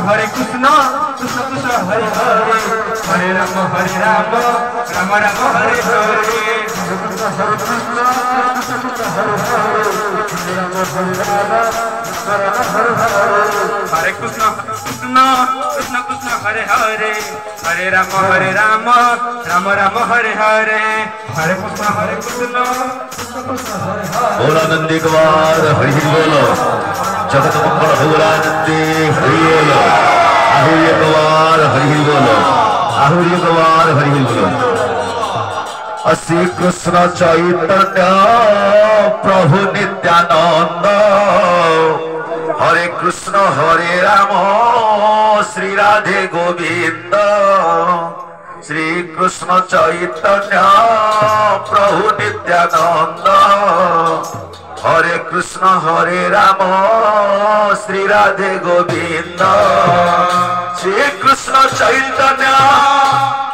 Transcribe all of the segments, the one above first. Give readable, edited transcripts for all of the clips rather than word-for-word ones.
Hare Krishna Krishna Krishna Hare Hare Hare Rama Rama Rama Hare Hare Hare Krishna Krishna Krishna Krishna Hare Hare Hare Rama Rama Hare Hare Hare Krishna Krishna बोला नंदी कुमार हरि बोलो जगत मंगल बोला नंदी हरि बोलो आहुर्य कुमार हरि बोलो आहुर्य कुमार हरि बोलो असी कृष्ण चैतन्य प्रभु नित्यानंद हरे कृष्ण हरे राम श्री राधे गोविंद श्री कृष्ण चैतन्य प्रभु नित्यानंद हरे कृष्ण हरे राम श्री राधे गोविंद श्री कृष्ण चैतन्य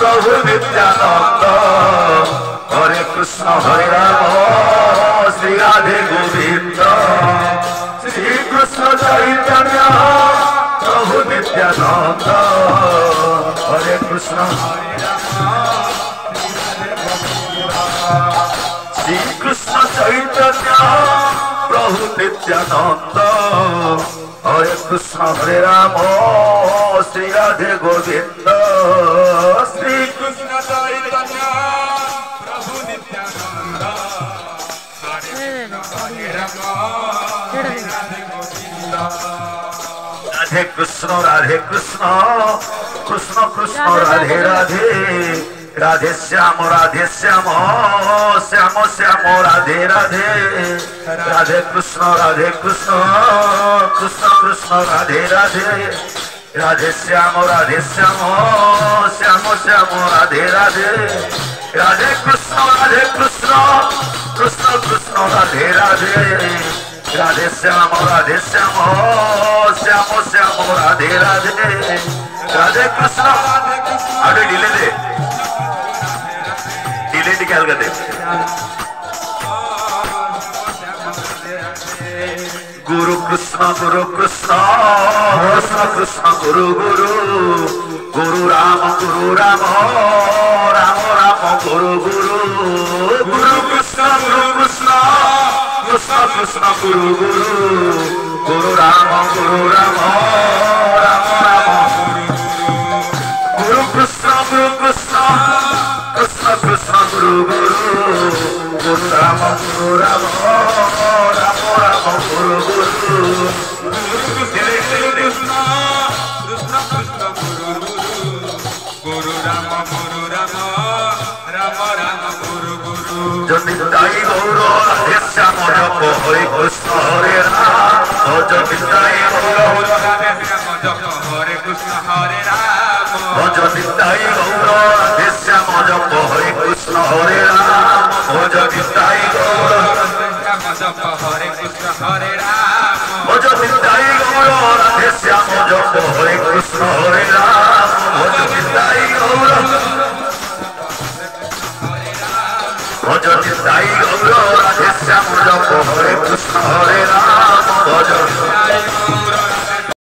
प्रभु नित्यानंद हरे कृष्ण हरे राम श्री राधे गोविंद श्री कृष्ण चैतन्य प्रभु नित्यानंद हरे कृष्ण श्री कृष्ण चैतन्य प्रभु नित्यानंद हरे कृष्ण हरे राम श्री राधे गोविंद श्री कृष्ण चैतन्य प्रभु नित्यानंद हरे कृष्ण राधे कृष्ण कृष्ण कृष्ण राधे राधे राधे श्याम श्याम श्याम राधे राधे राधे कृष्ण कृष्ण कृष्ण राधे राधे राधे श्याम श्याम श्याम राधे राधे राधे कृष्ण कृष्ण कृष्ण राधे राधे राधे श्याम श्याम श्याम राधे राधे राधे कृष्ण अरे डिले दे क्या करते गुरु कृष्ण कृष्ण कृष्ण गुरु गुरु गुरु राम राम राम गुरु गुरु गुरु कृष्ण कृष्ण कृष्ण गुरु गुरु गुरु राम राम राम गुरु कृष्ण कृष्ण कृष्ण गुरु गुरु गुरु राम राम गुरु गुरु कृष्ण कृष्ण गुरु गुरु राम राम गुरु गुरु जो निताई गौर राधे श्याम जप हरे कृष्ण हरे राम जो निताई गौर राधे श्याम जप हरे कृष्ण हरे राम जो निताई गौर राधे श्याम जप हरे कृष्ण हरे राम जो निताई गौर जप हरे कृष्ण हरे राम जो निताई गौर राधे श्याम जप हरे कृष्ण हरे राम जो निताई गौर जो निताई गौर राधे श्याम जप हरे कृष्ण हरे राम